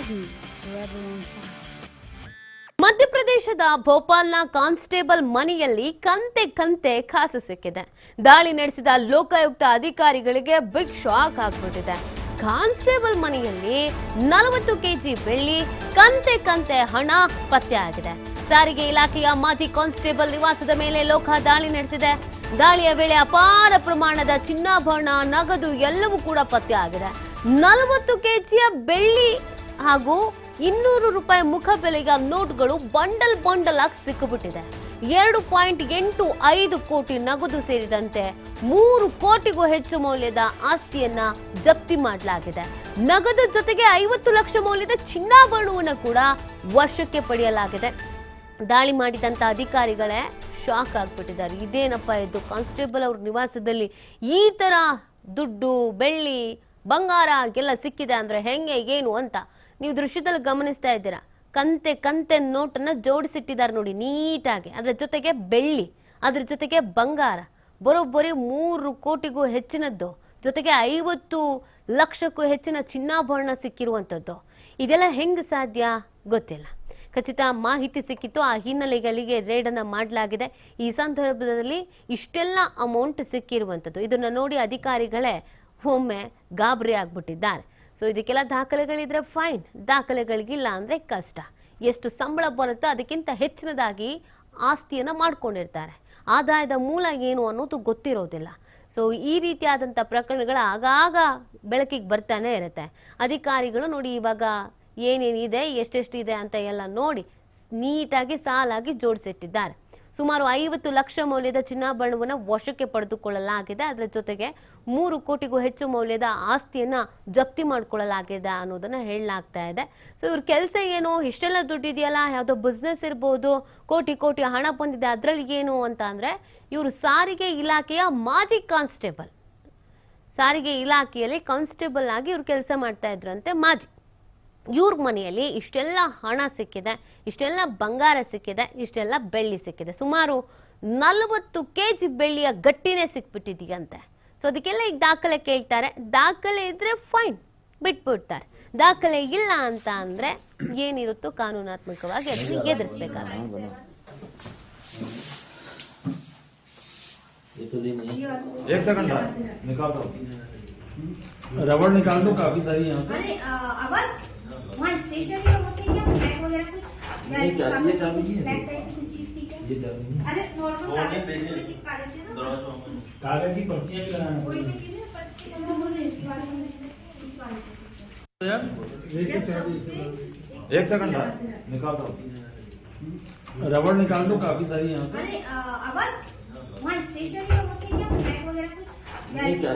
TV, forever on fire. ಮಧ್ಯಪ್ರದೇಶದ ಭೋಪಾಲ್ನ constable ಮನೆಯಲ್ಲಿ ಕಂತೆ ಕಾಸು ಸಿಕ್ಕಿದೆ. ದಾಳಿ ನಡೆಸಿದ ಲೋಕಾಯುಕ್ತ ಅಧಿಕಾರಿಗಳಿಗೆ ಬಿಗ್ ಶಾಕ್ ಆಗ್ಬಿಟ್ಟಿದೆ. ಕಾನ್ಸ್ಟೇಬಲ್ ಮನೆಯಲ್ಲಿ 40 ಕೆಜಿ ಬೆಳ್ಳಿ, ಕಂತೆ ಹಣ ಪತ್ತೆ ಆಗಿದೆ. ಸಾರಿಗೆ ಇಲಾಖೆಯ ಮಾಜಿ ಕಾನ್ಸ್ಟೇಬಲ್ ನಿವಾಸದ ಮೇಲೆ ಲೋಕ ದಾಳಿ ನಡೆಸಿದೆ. ದಾಳಿಯ ವೇಳೆ ಅಪಾರ ಪ್ರಮಾಣದ ಚಿನ್ನಾಭರಣ, ನಗದು ಎಲ್ಲವೂ ಕೂಡ ಪತ್ತೆ ಆಗಿದೆ. 40 ಕೆಜಿಯ ಬೆಳ್ಳಿ ಹಾಗೂ 200 ರೂಪಾಯಿ ಮುಖಬೆಲೆಯ ನೋಟ್ಗಳು ಬಂಡಲ್ ಆಗಿ ಸಿಕ್ಕಿಬಿಟ್ಟಿದೆ. 2.85 ಕೋಟಿ ನಗದು ಸೇರಿದಂತೆ 3 ಕೋಟಿಗೂ ಹೆಚ್ಚು ಮೌಲ್ಯದ ಆಸ್ತಿಯನ್ನ ಜಪ್ತಿ ಮಾಡಲಾಗಿದೆ. ನಗದು ಜೊತೆಗೆ 50 ಲಕ್ಷ ಮೌಲ್ಯದ ಚಿನ್ನಾಭರಣವನ್ನು ಕೂಡ ವಶಕ್ಕೆ ಪಡೆಯಲಾಗಿದೆ. ದಾಳಿ ಮಾಡಿದಂತ ಅಧಿಕಾರಿಗಳೇ ಶಾಕ್ ಆಗ್ಬಿಟ್ಟಿದ್ದಾರೆ. ಇದೇನಪ್ಪ ಇದು, ಕಾನ್ಸ್ಟೇಬಲ್ ಅವ್ರ ನಿವಾಸದಲ್ಲಿ ಈ ತರ ದುಡ್ಡು, ಬೆಳ್ಳಿ, ಬಂಗಾರ ಎಲ್ಲ ಸಿಕ್ಕಿದೆ ಅಂದ್ರೆ ಹೆಂಗೆ ಏನು ಅಂತ ನೀವು ದೃಶ್ಯದಲ್ಲಿ ಗಮನಿಸ್ತಾ ಇದ್ದೀರಾ. ಕಂತೆ ನೋಟನ್ನ ಜೋಡಿಸಿಟ್ಟಿದ್ದಾರೆ ನೋಡಿ ನೀಟಾಗಿ. ಅದರ ಜೊತೆಗೆ ಬೆಳ್ಳಿ, ಅದ್ರ ಜೊತೆಗೆ ಬಂಗಾರ, ಬರೋಬ್ಬರಿ 3 ಕೋಟಿಗೂ ಹೆಚ್ಚಿನದ್ದು, ಜೊತೆಗೆ 50 ಲಕ್ಷಕ್ಕೂ ಹೆಚ್ಚಿನ ಚಿನ್ನಾಭರಣ ಸಿಕ್ಕಿರುವಂಥದ್ದು. ಇದೆಲ್ಲ ಹೆಂಗೆ ಸಾಧ್ಯ ಗೊತ್ತಿಲ್ಲ. ಖಚಿತ ಮಾಹಿತಿ ಸಿಕ್ಕಿತ್ತು. ಆ ಹಿನ್ನೆಲೆಗಳಿಗೆ ರೇಡ್ ಅನ್ನ ಮಾಡಲಾಗಿದೆ. ಈ ಸಂದರ್ಭದಲ್ಲಿ ಇಷ್ಟೆಲ್ಲ ಅಮೌಂಟ್ ಸಿಕ್ಕಿರುವಂಥದ್ದು ಇದನ್ನ ನೋಡಿ ಅಧಿಕಾರಿಗಳೇ ಒಮ್ಮೆ ಗಾಬರಿ ಆಗ್ಬಿಟ್ಟಿದ್ದಾರೆ. ಸೊ ಇದಕ್ಕೆಲ್ಲ ದಾಖಲೆಗಳಿದ್ರೆ ಫೈನ್, ದಾಖಲೆಗಳಿಗಿಲ್ಲ ಅಂದ್ರೆ ಕಷ್ಟ. ಎಷ್ಟು ಸಂಬಳ ಬರುತ್ತೋ ಅದಕ್ಕಿಂತ ಹೆಚ್ಚಿನದಾಗಿ ಆಸ್ತಿಯನ್ನ ಮಾಡ್ಕೊಂಡಿರ್ತಾರೆ. ಆದಾಯದ ಮೂಲ ಏನು ಅನ್ನೋದು ಗೊತ್ತಿರೋದಿಲ್ಲ. ಸೊ ಈ ರೀತಿಯಾದಂಥ ಪ್ರಕರಣಗಳು ಆಗಾಗ ಬೆಳಕಿಗೆ ಬರ್ತಾನೆ ಇರುತ್ತೆ. ಅಧಿಕಾರಿಗಳು ನೋಡಿ ಇವಾಗ ಏನೇನಿದೆ, ಎಷ್ಟೆಷ್ಟಿದೆ ಅಂತ ಎಲ್ಲ ನೋಡಿ ನೀಟಾಗಿ ಸಾಲಾಗಿ ಜೋಡಿಸಿಟ್ಟಿದ್ದಾರೆ. ಸುಮಾರು 50 ಲಕ್ಷ ಮೌಲ್ಯದ ಚಿನ್ನಾಭರಣವನ್ನು ವಶಕ್ಕೆ ಪಡೆದುಕೊಳ್ಳಲಾಗಿದೆ. ಅದರ ಜೊತೆಗೆ 3 ಕೋಟಿಗೂ ಹೆಚ್ಚು ಮೌಲ್ಯದ ಆಸ್ತಿಯನ್ನ ಜಪ್ತಿ ಮಾಡಿಕೊಳ್ಳಲಾಗಿದೆ ಅನ್ನೋದನ್ನ ಹೇಳಲಾಗ್ತಾ ಇದೆ. ಸೊ ಇವ್ರ ಕೆಲಸ ಏನು, ಇಷ್ಟೆಲ್ಲ ದುಡ್ಡಿದೆಯಲ್ಲ, ಯಾವುದೋ ಬಿಸ್ನೆಸ್ ಇರ್ಬೋದು, ಕೋಟಿ ಹಣ ಬಂದಿದೆ, ಅದರಲ್ಲಿ ಏನು ಅಂತ ಅಂದ್ರೆ ಇವರು ಸಾರಿಗೆ ಇಲಾಖೆಯ ಮಾಜಿ ಕಾನ್ಸ್ಟೇಬಲ್. ಸಾರಿಗೆ ಇಲಾಖೆಯಲ್ಲಿ ಕಾನ್ಸ್ಟೇಬಲ್ ಆಗಿ ಇವ್ರು ಕೆಲಸ ಮಾಡ್ತಾ ಇದ್ರಂತೆ ಮಾಜಿ. ಇವ್ರ ಮನೆಯಲ್ಲಿ ಇಷ್ಟೆಲ್ಲ ಹಣ ಸಿಕ್ಕಿದೆ, ಇಷ್ಟೆಲ್ಲ ಬಂಗಾರ ಸಿಕ್ಕಿದೆ, ಇಷ್ಟೆಲ್ಲ ಬೆಳ್ಳಿ ಸಿಕ್ಕಿದೆ. ಸುಮಾರು 40 ಕೆಜಿ ಬೆಳ್ಳಿಯ ಗಟ್ಟಿನೇ ಸಿಕ್ಬಿಟ್ಟಿದೆಯಂತೆ. ಸೊ ಅದಕ್ಕೆಲ್ಲ ಈಗ ದಾಖಲೆ ಕೇಳ್ತಾರೆ. ದಾಖಲೆ ಇದ್ರೆ ಫೈನ್, ಬಿಟ್ಬಿಡ್ತಾರೆ. ದಾಖಲೆ ಇಲ್ಲ ಅಂತ ಅಂದ್ರೆ ಏನಿರುತ್ತೋ ಕಾನೂನಾತ್ಮಕವಾಗಿ ಅದನ್ನ ಎದುರಿಸಬೇಕಾಗುತ್ತೆ. रबड़ निकाल दो, काफी सारी यहाँ पे। वहाँ स्टेशनरी होती है क्या, फ्लैट वगैरह कुछ, या ऐसे फ्लैट टाइप की कुछ चीज थी क्या? ये चाबी नहीं। अरे नॉर्मल कागज पे चिपका देते हैं ना, कागज की पर्चियाँ भी लगाना कोई भी चीज है पर इसको बोल रहे हैं चिपका देते हैं। एक सेकंड निकाल दो, रबड़ निकाल दो, काफी सारी यहाँ पे। अरे वहाँ स्टेशनरी होती है क्या, फ्लैट वगैरह कुछ, या ऐसे